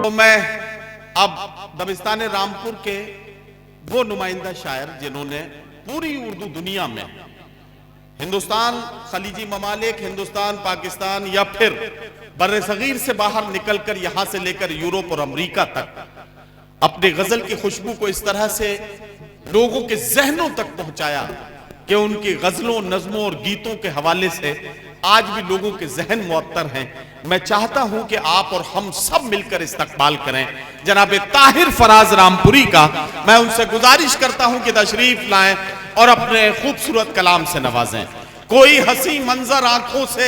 तो मैं अब दबिस्तान रामपुर के वो नुमाइंदा शायर जिन्होंने पूरी उर्दू दुनिया में हिंदुस्तान, खलीजी ममालिक, हिंदुस्तान, पाकिस्तान या फिर बर्रे सगीर से बाहर निकलकर यहां से लेकर यूरोप और अमेरिका तक अपने गजल की खुशबू को इस तरह से लोगों के जहनों तक पहुंचाया कि उनकी गजलों, नज़मों और गीतों के हवाले से आज भी लोगों के जहन मुअत्तर हैं। मैं चाहता हूं कि आप और हम सब मिलकर इस्तकबाल करें जनाब ताहिर फराज रामपुरी का। मैं उनसे गुजारिश करता हूं कि तशरीफ लाएं और अपने खूबसूरत कलाम से नवाजें। कोई हंसी मंजर आंखों से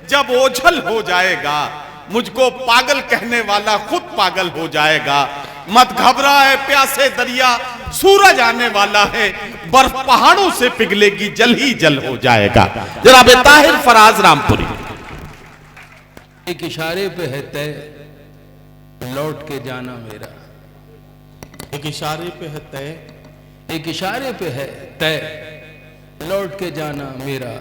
जब ओझल हो जाएगा, मुझको पागल कहने वाला खुद पागल हो जाएगा। मत घबराए प्यासे दरिया, सूरज आने वाला है, बर्फ पहाड़ों से पिघलेगी, जल ही जल हो जाएगा। जनाब ताहिर फराज रामपुरी। एक इशारे पे है तय लौट के जाना मेरा, एक इशारे पे है तय, एक इशारे पे है तय लौट के जाना मेरा,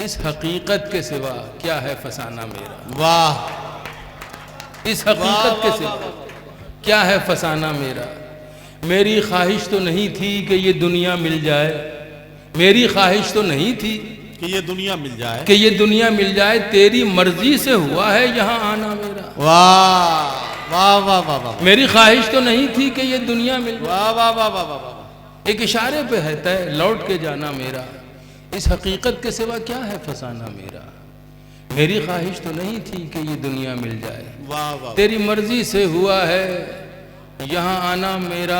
इस हकीकत के सिवा क्या है फसाना मेरा। वाह, इस हकीकत के सिवा क्या है फसाना मेरा। मेरी ख्वाहिश तो नहीं थी कि ये दुनिया मिल जाए, मेरी ख्वाहिश तो नहीं थी कि ये दुनिया मिल जाए, कि ये दुनिया मिल जाए, तेरी मर्जी से हुआ है यहाँ आना मेरा। वाह वाह वाह वाह वाह। मेरी ख्वाहिश तो नहीं थी कि ये दुनिया मिल जाए, वाह वाह वाह वाह वाह। एक इशारे पे है तय लौट के जाना मेरा, इस हकीकत के सिवा क्या है फसाना मेरा। मेरी ख्वाहिश तो नहीं थी कि ये दुनिया मिल जाए, वाह वाह। तेरी मर्जी से हुआ है यहाँ आना मेरा।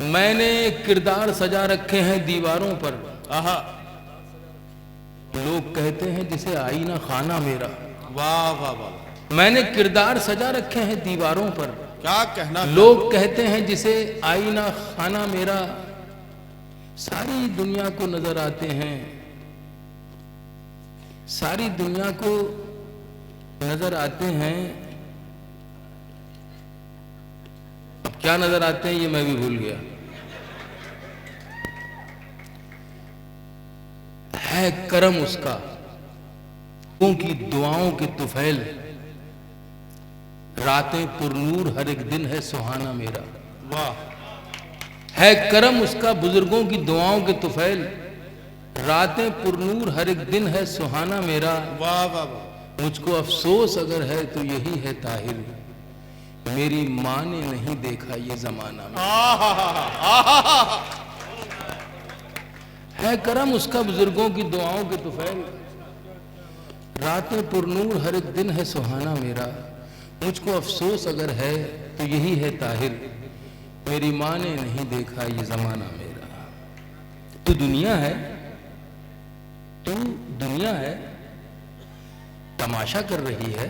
मैंने किरदार सजा रखे हैं दीवारों पर, आहा, लोग कहते हैं जिसे आईना खाना मेरा। वाह वाह वाह। मैंने किरदार सजा रखे हैं दीवारों पर, क्या कहना। लोग कहते हैं जिसे आईना खाना मेरा। सारी दुनिया को नजर आते हैं, सारी दुनिया को नजर आते हैं। अब क्या नजर आते हैं ये मैं भी भूल गया। है करम उसका उनकी दुआओं के तुफैल, रातें पुरनूर हर एक दिन है सुहाना मेरा। वाह। है करम उसका बुजुर्गों की दुआओं के तुफैल, रातें पुरनूर हर एक दिन है सुहाना मेरा। वाह वाह वाह। मुझको अफसोस अगर है तो यही है ताहिर, मेरी माँ ने नहीं देखा ये जमाना में। है करम उसका बुजुर्गों की दुआओं के तुफैल, रातें पुरनूर हर एक दिन है सुहाना मेरा। मुझको अफसोस अगर है तो यही है ताहिर, मेरी माँ ने नहीं देखा ये जमाना मेरा। तू दुनिया है, तू दुनिया है, तमाशा कर रही है।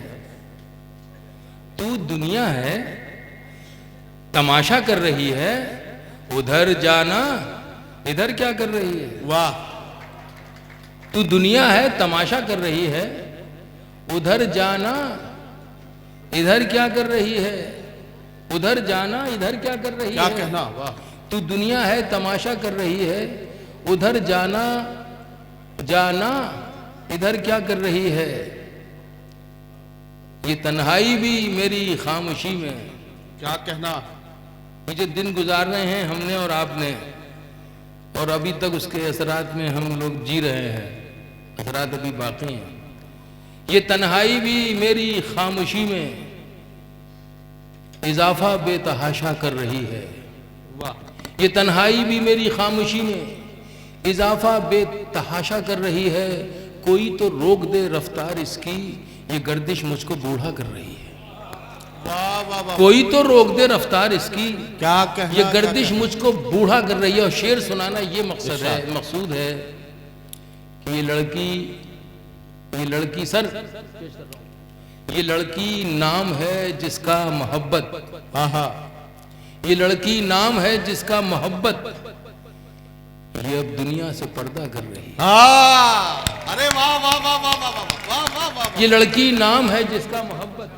तू दुनिया है, तमाशा कर रही है। उधर जाना, इधर क्या कर रही है। वाह। तू दुनिया है, तमाशा कर रही है। उधर जाना, इधर क्या कर रही है। उधर जाना, इधर क्या कर रही क्या है। कहना। वाह। तू दुनिया है, तमाशा कर रही है। उधर जाना, जाना इधर क्या कर रही है। ये तन्हाई भी मेरी खामोशी में। क्या कहना। मुझे दिन गुजारने हैं हमने और आपने, और अभी तक उसके असरात में हम लोग जी रहे हैं, असरात अभी बाकी हैं। ये तन्हाई भी मेरी खामोशी में इजाफा बेतहाशा कर रही है। वाह। ये तन्हाई भी मेरी खामोशी में इजाफा बेतहाशा कर रही है। कोई तो रोक दे रफ्तार इसकी, ये गर्दिश मुझको बूढ़ा कर रही है। वाह वाह वाह। कोई तो रोक दे रफ्तार इसकी, क्या कहना। ये गर्दिश मुझको बूढ़ा कर रही है। और शेर सुनाना ये मकसद है, मकसूद है कि ये लड़की सर, ये लड़की नाम है जिसका मोहब्बत। आहा। ये लड़की नाम है जिसका मोहब्बत, ये अब दुनिया से पर्दा कर रही है। अरे वाह वाह वाह वाह वाह वाह वाह वाह। ये लड़की नाम है जिसका मोहब्बत,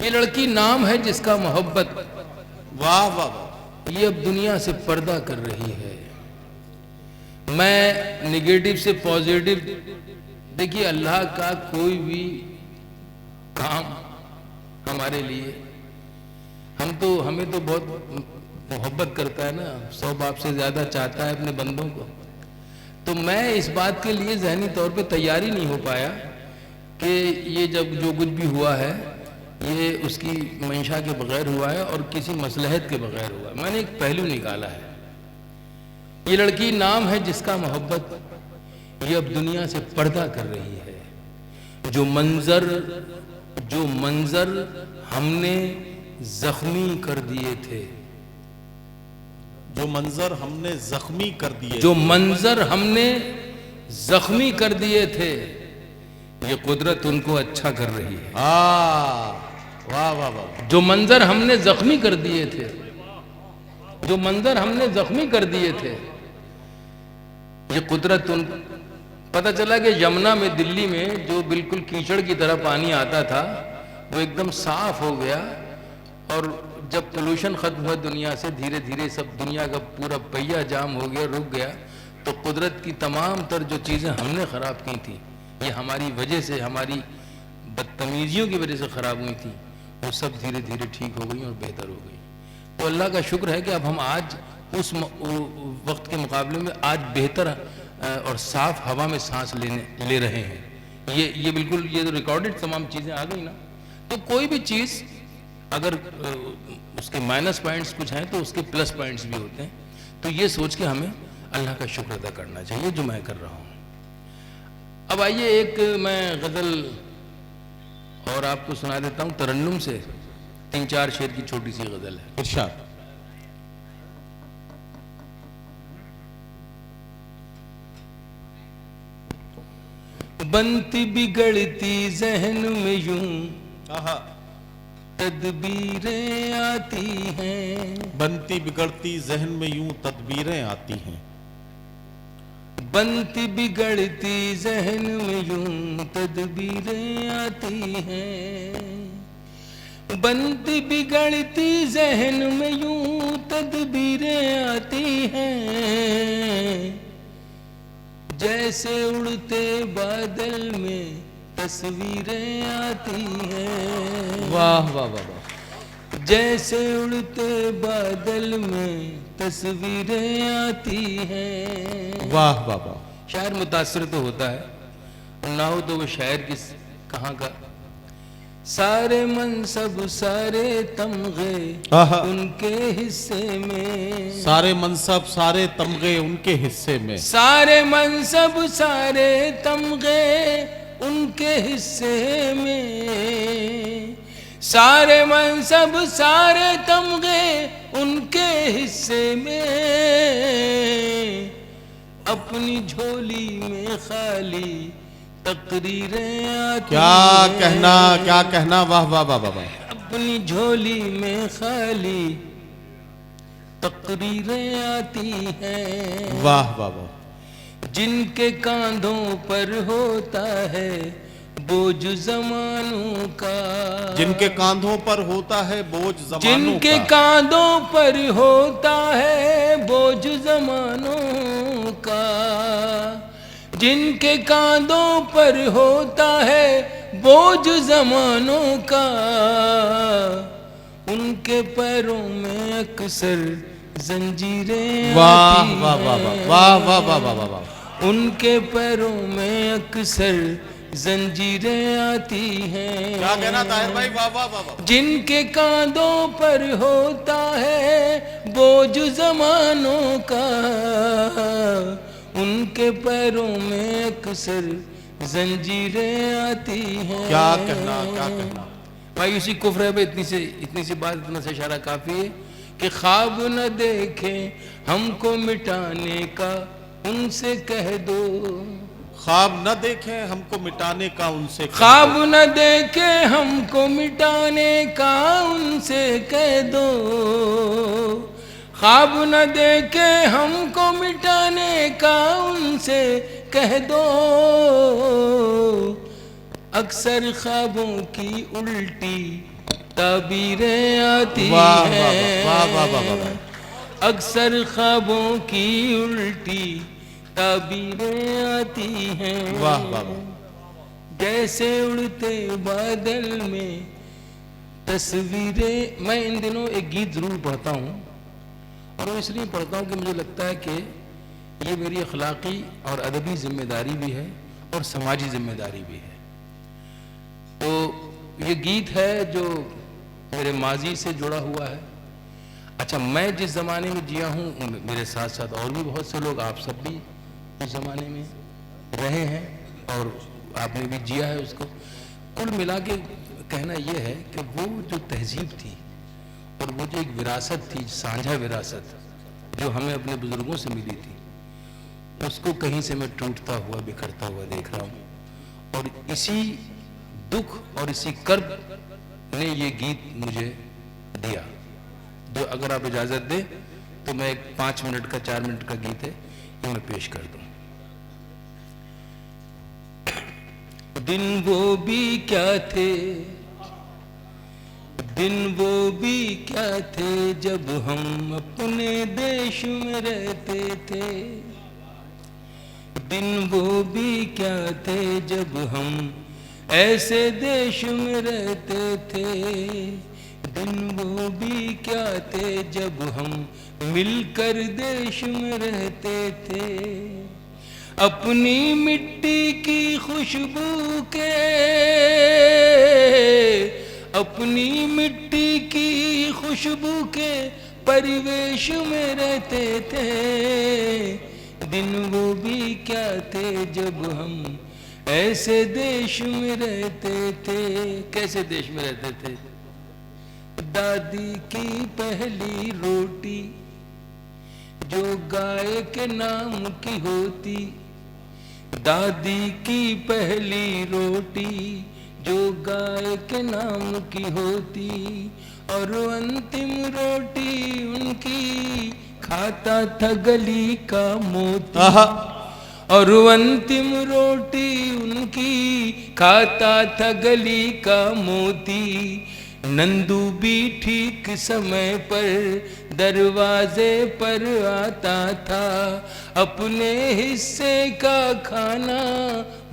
ये लड़की नाम है जिसका मोहब्बत, वाह वाह वाह। ये अब दुनिया से पर्दा कर रही है। मैं निगेटिव से पॉजिटिव, देखिए अल्लाह का कोई भी काम हमारे लिए। हमें तो बहुत मोहब्बत करता है ना, 100 बाप से ज्यादा चाहता है अपने बंदों को। तो मैं इस बात के लिए ज़हनी तौर पे तैयार ही नहीं हो पाया कि ये जब जो कुछ भी हुआ है ये उसकी मंशा के बगैर हुआ है और किसी मसलहत के बगैर हुआ है। मैंने एक पहलू निकाला है। ये लड़की नाम है जिसका मोहब्बत, ये अब दुनिया से पर्दा कर रही है। जो मंजर हमने जख्मी कर दिए थे, जो मंजर हमने जख्मी कर दिए, जो मंजर हमने जख्मी कर दिए थे, ये कुदरत उनको अच्छा कर रही है। वाह वाह वाह। जो मंजर हमने जख्मी कर दिए थे, जो मंजर हमने जख्मी कर दिए थे, ये कुदरत उन पता चला कि यमुना में, दिल्ली में जो बिल्कुल कीचड़ की तरह पानी आता था वो एकदम साफ हो गया। और जब पोल्यूशन खत्म हुआ दुनिया से, धीरे धीरे सब दुनिया का पूरा पहिया जाम हो गया, रुक गया, तो कुदरत की तमाम तर जो चीज़ें हमने ख़राब की थी, ये हमारी वजह से, हमारी बदतमीजियों की वजह से ख़राब हुई थी, वो सब धीरे धीरे ठीक हो गई और बेहतर हो गई। तो अल्लाह का शुक्र है कि अब हम आज उस वक्त के मुकाबले में आज बेहतर और साफ हवा में सांस ले रहे हैं। ये बिल्कुल, ये तो रिकॉर्डेड तमाम चीज़ें आ गई ना। तो कोई भी चीज़ अगर उसके माइनस पॉइंट्स कुछ हैं तो उसके प्लस पॉइंट्स भी होते हैं। तो ये सोच के हमें अल्लाह का शुक्र अदा करना चाहिए जो मैं कर रहा हूँ। अब आइए एक मैं गज़ल और आपको सुना देता हूँ तरन्नुम से, 3-4 शेर की छोटी सी गज़ल है। इरशाद। बनती बिगड़ती जहन में यूं तदबीरें आती हैं, बनती बिगड़ती जहन में यूं तदबीरें आती हैं, बनती बिगड़ती जहन में यूं तदबीरें आती हैं, बनती बिगड़ती जहन में यूं तदबीरें आती हैं, जैसे उड़ते बादल में तस्वीरें आती हैं। वाह वाह वाह वाह। जैसे उड़ते बादल में तस्वीरें आती हैं। वाह वाह वाह। शायर मुतासिर तो होता है, ना हो तो वो शायर किस कहाँ का। सारे मनसब सारे तमगे उनके हिस्से में, सारे मनसब सारे तमगे उनके हिस्से में, सारे मनसब सारे तमगे उनके हिस्से में, सारे मनसब सारे तमगे उनके हिस्से में, अपनी झोली में खाली तकरीरें आती। क्या कहना। वाह वाह वाह वाह। अपनी झोली में खाली तकरीरें आती हैं। वाह वाह वाह। जिनके कांधों पर होता है बोझ जमानों का, जिनके कांधों पर होता है बोझ जमानों का, जिनके कांधों पर होता है बोझ जमानों का, जिनके कांधों पर होता है बोझ जमानों का, उनके पैरों में अक्सर जंजीरें आती हैं। वाह वाह वाह वाह वाह वाह वाह। उनके पैरों में अक्सर जंजीरें आती हैं। क्या कहना ताहिर भाई। वाह वाह वाह। जिनके कांधों पर होता है बोझ जमानों का, उनके पैरों में अक्सर जंजीरें आती हैं। क्या कहना। भाई उसी कुफ्र में इतनी सी बात, इतना से इशारा काफी है कि ख्वाब न देखें हमको मिटाने का उनसे कह दो, ख्वाब न देखें हमको मिटाने का उनसे कह दो, ख्वाब न देखें हमको मिटाने का उनसे कह दो, ख्वाब न देखें हमको मिटाने का उनसे कह दो, अक्सर ख्वाबों की उल्टी ताबीरें आती हैं। वाह वाह वाह वाह। अक्सर ख्वाबों की उल्टी ताबीरें आती हैं। वाह वाह वाह। जैसे उड़ते बादल में तस्वीरें, मैं इन दिनों एक गीत जरूर पढ़ता हूँ, और वो इसलिए पढ़ता हूँ कि मुझे लगता है कि ये मेरी अखलाकी और अदबी जिम्मेदारी भी है और समाजी जिम्मेदारी भी है। तो ये गीत है जो मेरे माजी से जुड़ा हुआ है। अच्छा, मैं जिस ज़माने में जिया हूँ, मेरे साथ साथ और भी बहुत से लोग, आप सब भी उस ज़माने में रहे हैं और आपने भी जिया है उसको। कुल मिला के कहना यह है कि वो जो तहजीब थी और वो जो एक विरासत थी, साझा विरासत जो हमें अपने बुजुर्गों से मिली थी, उसको कहीं से मैं टूटता हुआ, बिखरता हुआ देख रहा हूँ। और इसी दुख और इसी कर्ब ने ये गीत मुझे दिया, जो अगर आप इजाजत दें तो मैं एक 5 मिनट का, 4 मिनट का गीत है, ये मैं पेश कर दूं। दिन वो भी क्या थे, दिन वो भी क्या थे, जब हम अपने देश में रहते थे। दिन वो भी क्या थे, जब हम ऐसे देश में रहते थे। दिन वो भी क्या थे, जब हम मिलकर देश में रहते थे। अपनी मिट्टी की खुशबू के, अपनी मिट्टी की खुशबू के परिवेश में रहते थे। दिन वो भी क्या थे, जब हम ऐसे देश में रहते थे। कैसे देश में रहते थे? दादी की पहली रोटी जो गाय के नाम की होती, दादी की पहली रोटी जो गाय के नाम की होती, और अंतिम रोटी उनकी खाता था गली का मोती। और अंतिम रोटी उनकी खाता था गली का मोती। नंदू भी ठीक समय पर दरवाजे पर आता था, अपने हिस्से का खाना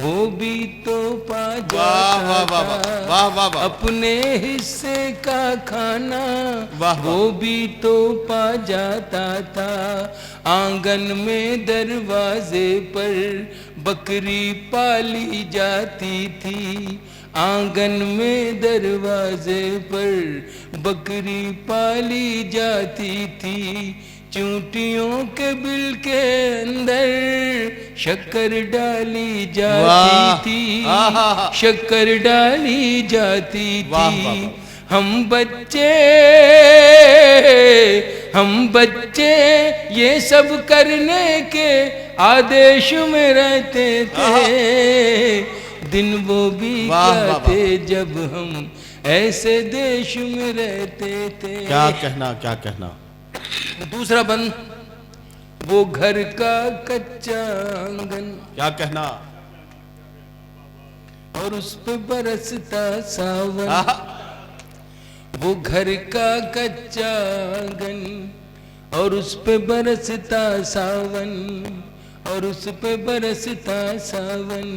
वो भी तो पा जाता था। अपने हिस्से का खाना वो भी तो पा जाता था। आंगन में दरवाजे पर बकरी पाली जाती थी। आंगन में दरवाजे पर बकरी पाली जाती थी। चूंटियों के बिल के अंदर शक्कर डाली जाती थी। शक्कर डाली जाती थी। हम बच्चे ये सब करने के आदेश में रहते थे। दिन वो भी क्या थे, जब हम ऐसे देश में रहते थे। क्या कहना, क्या कहना। दूसरा बंद, वो घर का कच्चा आंगन, क्या कहना। और उस पे बरसता सावन। वो घर का कच्चा आंगन और उस पे बरसता सावन, और उस पे बरसता सावन।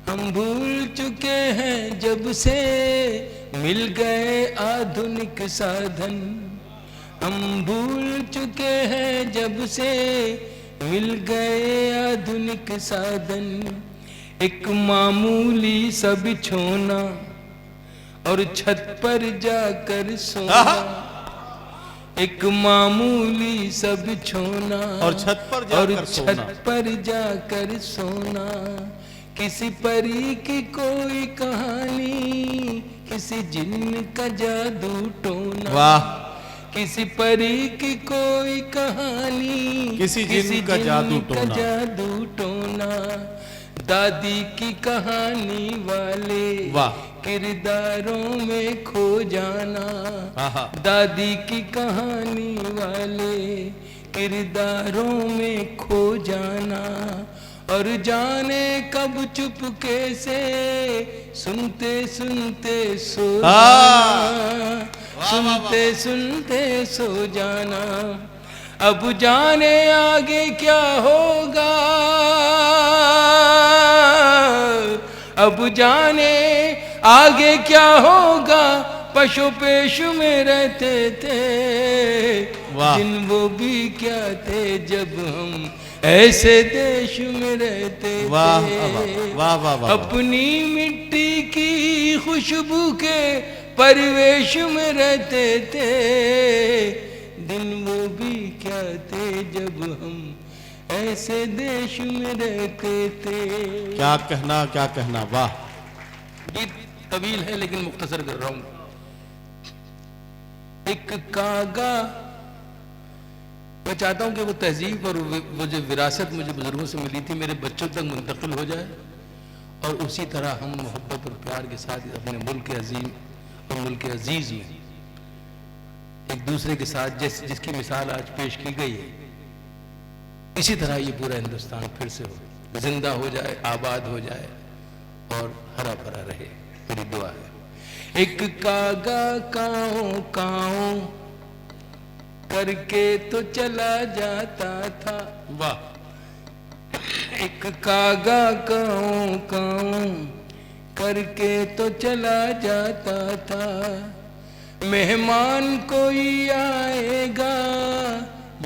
हम भूल चुके हैं जब से मिल गए आधुनिक साधन। हम भूल चुके हैं जब से मिल गए आधुनिक साधन। एक मामूली सा बिछोना और छत पर जाकर सोना। एक मामूली सा बिछोना और छत पर जाकर सोना। किसी परी की कोई कहानी, किसी जिन्न का जादू टोना। वाह। किसी परी की कोई कहानी, किसी जिन्न का जादू टोना। दादी की कहानी वाले किरदारों में खो जाना। दादी की कहानी वाले किरदारों में खो जाना। और जाने कब चुपके से सुनते सुनते सो जाना। सुनते सुनते सो जाना। अब जाने आगे क्या होगा, अब जाने आगे क्या होगा, पशु पेश में रहते थे, वाह। दिन वो भी क्या थे जब हम ऐसे देश में रहते वाह थे। वाह वाह वाह वाह। अपनी मिट्टी की खुशबू के परिवेश में रहते थे, दिन वो भी क्या थे जब हम ऐसे देश में रहते थे। क्या कहना क्या कहना, वाह। गीत तवील है लेकिन मुख्तसर कर रहा हूं। एक कागा, मैं चाहता हूं कि वो तहजीब और वो जो विरासत मुझे बुजुर्गों से मिली थी मेरे बच्चों तक मुंतकिल हो जाए, और उसी तरह हम मोहब्बत और प्यार के साथ अपने मुल्क अजीम और मुल्क अजीज में एक दूसरे के साथ जिसकी मिसाल आज पेश की गई है, इसी तरह ये पूरा हिंदुस्तान फिर से हो, जिंदा हो जाए, आबाद हो जाए और हरा भरा रहे, मेरी दुआ है। एक कागा काओ काओ करके तो चला जाता था, वाह। एक कागा काओ काओ करके तो चला जाता था, मेहमान कोई आएगा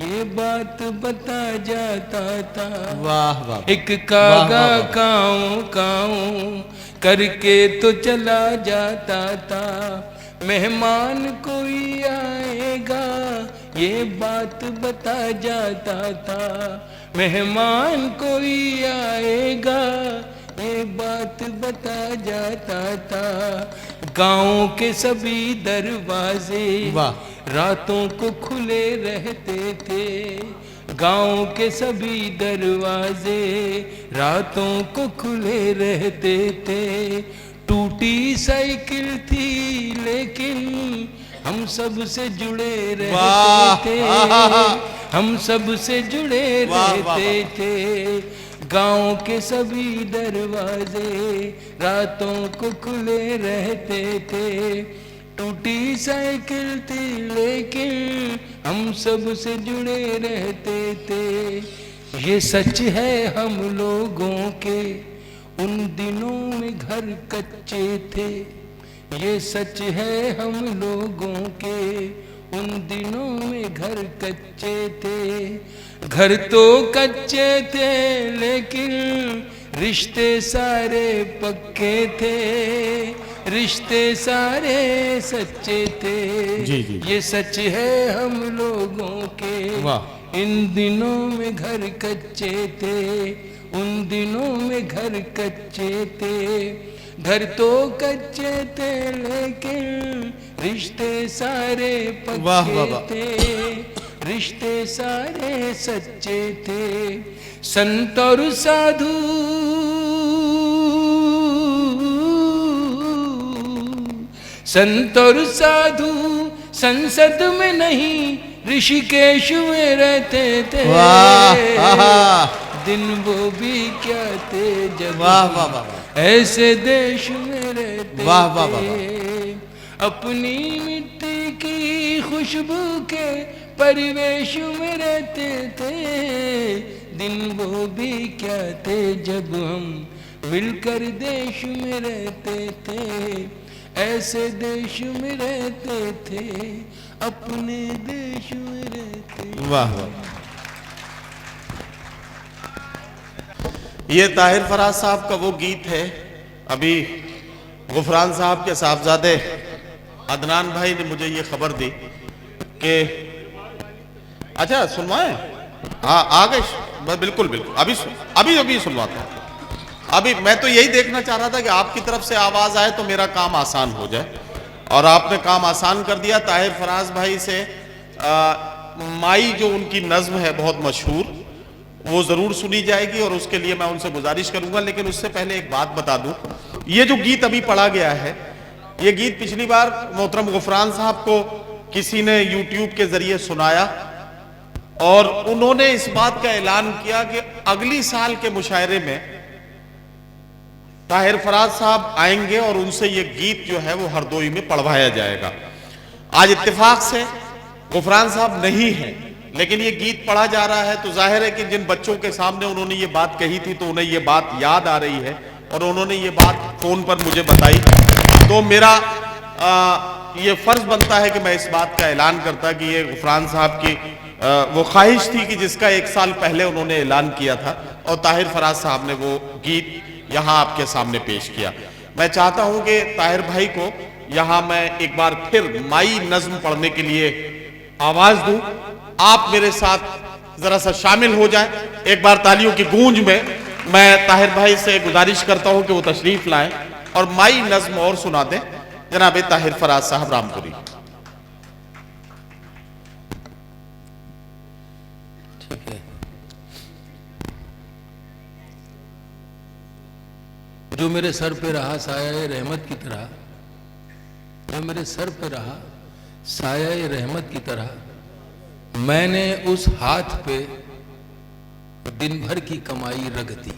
ये बात बता जाता था। वाह वाह। एक कागा वाह, वाह, वाह। काऊं काऊं करके तो चला जाता था, मेहमान कोई आएगा ये बात बता जाता था, मेहमान कोई आएगा ये बात बता जाता था। गाँव के सभी दरवाजे वाह। रातों को खुले रहते थे, गाँव के सभी दरवाजे रातों को खुले रहते थे। टूटी साइकिल थी लेकिन हम सब से जुड़े वाह। रहते थे, हम सब से जुड़े वाह, वाह, रहते थे। गाँव के सभी दरवाजे रातों को खुले रहते थे, टूटी साइकिल थी लेकिन हम सब से जुड़े रहते थे। ये सच है हम लोगों के उन दिनों में घर कच्चे थे, ये सच है हम लोगों के उन दिनों में घर कच्चे थे। घर तो कच्चे थे लेकिन रिश्ते सारे पक्के थे, रिश्ते सारे सच्चे थे। जी, जी। ये सच है हम लोगों के, वाह। इन दिनों में घर कच्चे थे, उन दिनों में घर कच्चे थे। घर तो कच्चे थे लेकिन रिश्ते सारे पक्के वाह, वाह, वाह। थे, रिश्ते सारे सच्चे थे। संत और साधु संत और साधु संसद में नहीं ऋषिकेश में रहते थे। वाह। दिन वो भी क्या थे जब वाह वाह वाह। ऐसे देश में रहते वाह, वाह, वाह, थे। अपनी मिट्टी की खुशबू के परिवेश में रहते थे, दिन वो भी क्या थे जब हम मिलकर देश में रहते थे, ऐसे देश में रहते थे, अपने देश में रहते। वाह वाह। ये ताहिर फराज साहब का वो गीत है, अभी गुफरान साहब के साहबजादे अदनान भाई ने मुझे ये खबर दी कि अच्छा सुनवाएं। हाँ आ गए, बिल्कुल बिल्कुल, अभी सुनवाता हूँ। अभी मैं तो यही देखना चाह रहा था कि आपकी तरफ से आवाज आए तो मेरा काम आसान हो जाए, और आपने काम आसान कर दिया। ताहिर फराज भाई से माई जो उनकी नज्म है बहुत मशहूर, वो जरूर सुनी जाएगी और उसके लिए मैं उनसे गुजारिश करूंगा। लेकिन उससे पहले एक बात बता दूं, ये जो गीत अभी पढ़ा गया है, ये गीत पिछली बार मोहतरम गुफरान साहब को किसी ने यूट्यूब के जरिए सुनाया और उन्होंने इस बात का ऐलान किया कि अगली साल के मुशायरे में ताहिर फराज साहब आएंगे और उनसे ये गीत जो है वो हरदोई में पढ़वाया जाएगा। आज इत्तेफाक से गुफरान साहब नहीं है, लेकिन ये गीत पढ़ा जा रहा है, तो जाहिर है कि जिन बच्चों के सामने उन्होंने ये बात कही थी तो उन्हें ये बात याद आ रही है और उन्होंने ये बात फोन पर मुझे बताई। तो मेरा ये फर्ज बनता है कि मैं इस बात का ऐलान करता कि ये गुफरान साहब की वो ख्वाहिश थी कि जिसका 1 साल पहले उन्होंने ऐलान किया था और ताहिर फराज साहब ने वो गीत यहाँ आपके सामने पेश किया। मैं चाहता हूँ कि ताहिर भाई को यहाँ मैं एक बार फिर माई नज्म पढ़ने के लिए आवाज दूं। आप मेरे साथ जरा सा शामिल हो जाएं। एक बार तालियों की गूंज में मैं ताहिर भाई से गुजारिश करता हूं कि वो तशरीफ लाएं और माई नज्म और सुना दें। जनाब ताहिर फराज साहब रामपुरी। ठीक है। जो मेरे सर पे रहा साया रहमत की तरह, जो मेरे सर पे रहा साया रहमत की तरह, मैंने उस हाथ पे दिन भर की कमाई रख दी।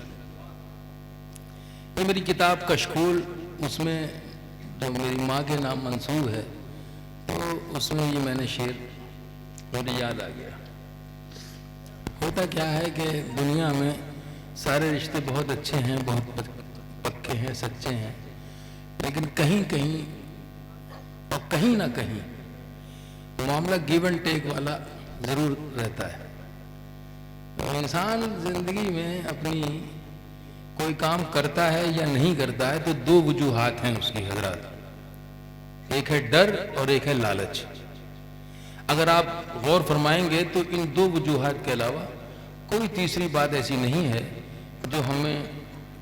ये मेरी किताब कशकोल, उसमें जो मेरी माँ के नाम मंसूब है तो उसमें ये मैंने शेर मुझे याद आ गया। होता क्या है कि दुनिया में सारे रिश्ते बहुत अच्छे हैं, बहुत पक्के हैं, सच्चे हैं, लेकिन कहीं कहीं और कहीं ना कहीं मामला गिव एंड टेक वाला जरूर रहता है। तो इंसान जिंदगी में अपनी कोई काम करता है या नहीं करता है तो 2 वजूहात हैं उसकी हजरात, एक है डर और एक है लालच। अगर आप गौर फरमाएंगे तो इन 2 वजूहात के अलावा कोई तीसरी बात ऐसी नहीं है जो हमें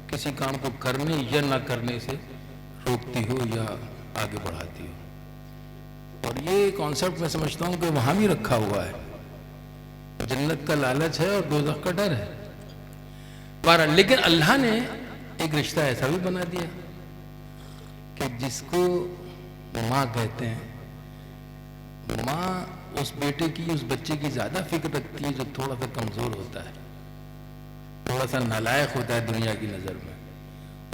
किसी काम को करने या ना करने से रोकती हो या आगे बढ़ाती हो। और ये कॉन्सेप्ट मैं समझता हूँ कि वहां भी रखा हुआ है। जन्नत का लालच है और दोज़ख का डर है। पर लेकिन अल्लाह ने एक रिश्ता ऐसा भी बना दिया कि जिसको माँ कहते हैं, माँ उस बेटे की, उस बच्चे की ज्यादा फिक्र रखती है जो थोड़ा सा कमजोर होता है, थोड़ा सा नालायक होता है दुनिया की नजर में।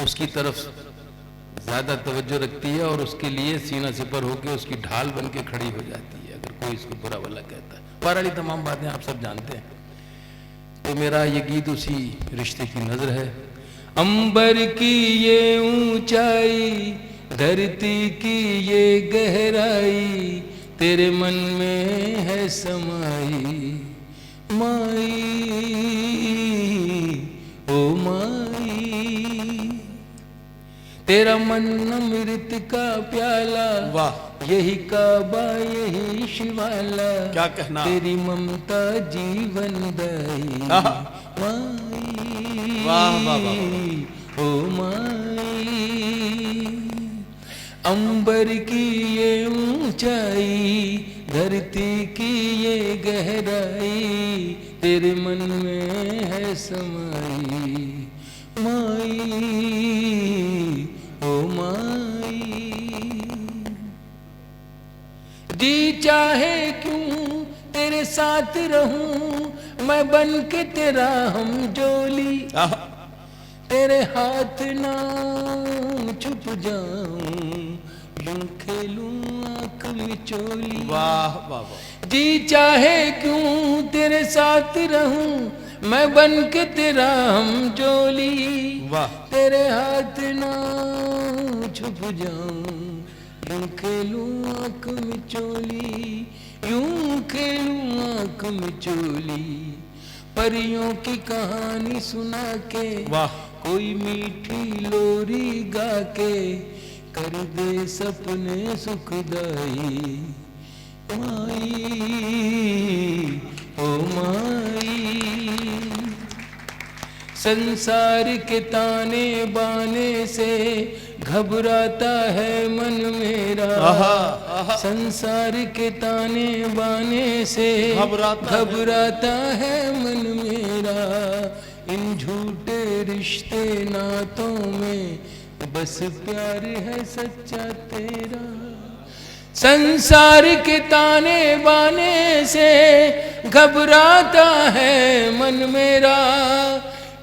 उसकी तरफ ज्यादा तवज्जो रखती है और उसके लिए सीना सिपर होकर उसकी ढाल बन के खड़ी हो जाती है अगर कोई इसको बुरा भला कहता है। बहरहाल तमाम बातें आप सब जानते हैं। तो मेरा ये गीत उसी रिश्ते की नजर है। अंबर की ये ऊंचाई, धरती की ये गहराई, तेरे मन में है समाई माई, ओ माई। तेरा मन अमृत का प्याला, वाह, यही काबा यही शिवाला, क्या कहना। तेरी ममता जीवन दाई माई, वाह वाह वाह, ओ माई। अंबर की ये ऊंचाई, धरती की ये गहराई, तेरे मन में है समाई माई, ओ माई। जी चाहे क्यों तेरे साथ रहूं, मैं बन के तेरा हम जोली, तेरे हाथ ना छुप जाऊं, यूं खेलूं आंख में चोली। वाह वाह वाह। जी चाहे क्यों तेरे साथ रहूं, मैं बन के तेरा हम जोली, वाह। तेरे हाथ ना छुप जाऊं, यूं खेलूं आंख में चोली, यूं खेलूं आंख में चोली। परियों की कहानी सुना के, वाह, कोई मीठी लोरी गा के, कर दे सपने सुखदाई माई, ओ माई। संसार के ताने बाने से घबराता है मन मेरा, संसार के ताने बाने से घबराता है मन मेरा। इन झूठे रिश्ते नातों में बस प्यार है सच्चा तेरा। संसार के ताने बाने से घबराता है मन मेरा,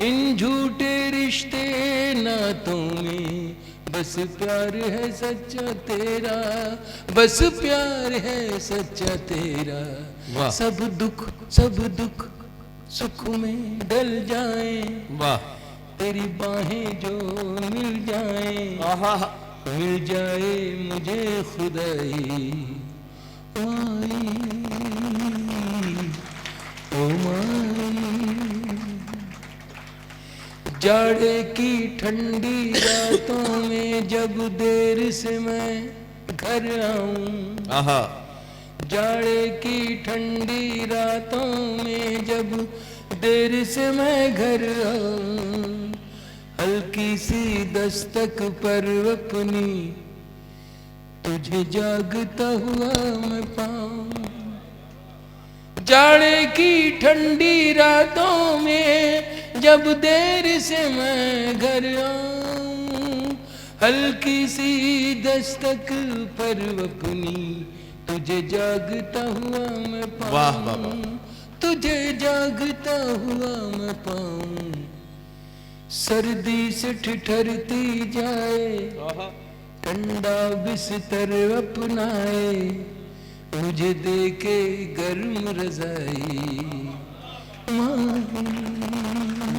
इन झूठे रिश्ते नातों में बस प्यार है सच्चा तेरा, बस प्यार है सच्चा तेरा। सब दुख सुख में डल जाएं, वाह, तेरी बाहें जो मिल जाएं, मिल जाए मुझे खुदाई माई ओ माई। जाड़े की ठंडी रातों में जब देर से मैं घर आऊं, आहा, जाड़े की ठंडी रातों में जब देर से मैं घर आऊं, हल्की सी दस्तक पर अपनी तुझे जागता हुआ मैं पाऊं। जाड़े की ठंडी रातों में जब देर से मैं घर आऊं, हल्की सी दस्तक पर अपनी तुझे जागता हुआ मैं पाऊं। वाह बाबा, तुझे जागता हुआ मैं पाऊं। सर्दी से ठिठुरती जाए, ठंडा बिस्तर अपनाए, मुझे देके गर्म रजाई माई।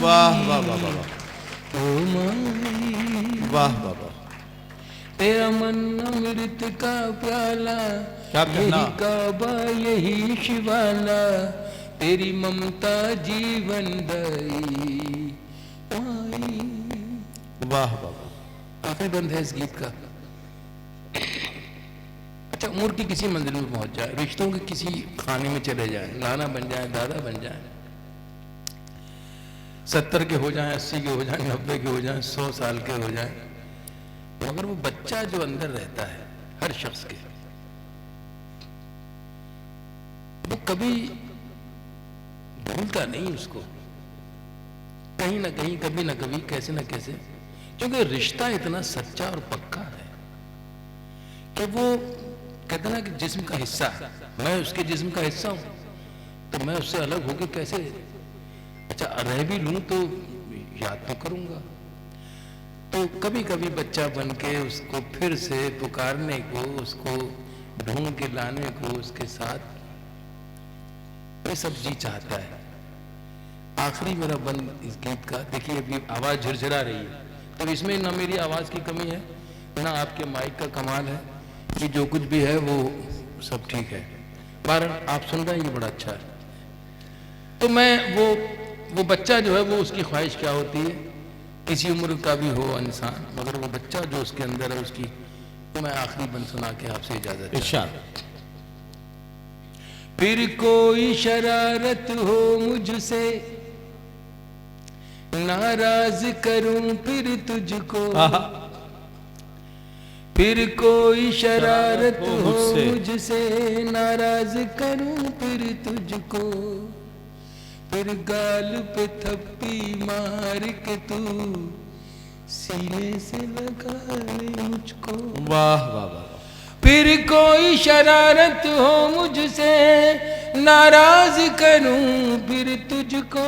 वाह वाह वाह वाह, ओ माई, वाह बाबा, तेरा मन अमृत का प्याला, क्या कहना? यही काबा यही शिवाला, तेरी ममता जीवन दाई माई। वाह बाबा। आखिरी बंद है इस गीत का। अच्छा, उम्र की किसी मंजिल में पहुंच जाए, रिश्तों के किसी खाने में चले जाए, नाना बन जाए, दादा बन जाए, 70 के हो जाए, 80 के हो जाए, 90 के हो जाए, 100 साल के हो जाए, मगर वो बच्चा जो अंदर रहता है हर शख्स के, वो कभी भूलता नहीं उसको, कहीं ना कहीं, कभी ना कभी, कैसे ना कैसे, क्योंकि रिश्ता इतना सच्चा और पक्का है कि वो कहते ना कि जिस्म का हिस्सा, मैं उसके जिस्म का हिस्सा हूं, तो मैं उससे अलग होकर कैसे, अच्छा रह भी लूं तो याद तो करूंगा। तो कभी कभी बच्चा बन के उसको फिर से पुकारने को, उसको ढूंढ के लाने को उसके साथ, ये सब जी चाहता है। आखिरी मेरा बंद इस गीत का, देखिए अभी आवाज झरझरा रही है, तो इसमें ना मेरी आवाज की कमी है ना आपके माइक का कमाल है, कि जो कुछ भी है वो सब ठीक है, पर आप सुन रहे हैं ये बड़ा अच्छा है। तो मैं वो बच्चा जो है, वो उसकी ख्वाहिश क्या होती है, किसी उम्र का भी हो इंसान, मगर वो बच्चा जो उसके अंदर है उसकी, तो मैं आखिरी बंद सुना के आपसे इजाजत। इरशाद। फिर कोई शरारत हो मुझसे, नाराज करूं फिर तुझको, फिर कोई शरारत हो मुझसे, नाराज करूं फिर तुझको, फिर गाल पे थप्पी मार के तू सीने से लगा ले मुझको। वाह वाह वाह। फिर कोई शरारत हो मुझसे, नाराज करूं फिर तुझको,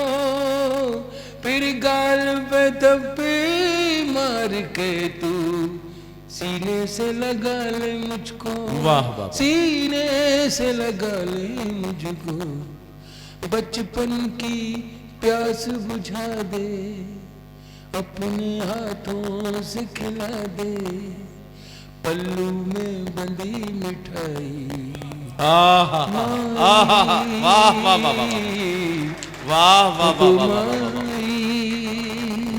फिर गाल पे थप्पी मार के तू सीने से लगा ले मुझको। वाह वाह। सीने से लगा ले मुझको, बचपन की प्यास बुझा दे, अपने हाथों से खिला दे, पल्लू में बंदी मिठाई। वाह वाह वाह वाह वाह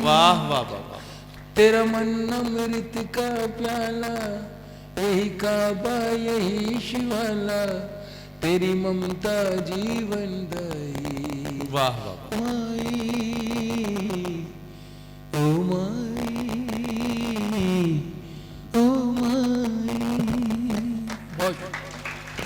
वाह वाह वाह। तेरा मन अमृत का प्याला, यही काबा यही शिवाला, तेरी ममता जीवन दाई। वाह वाह।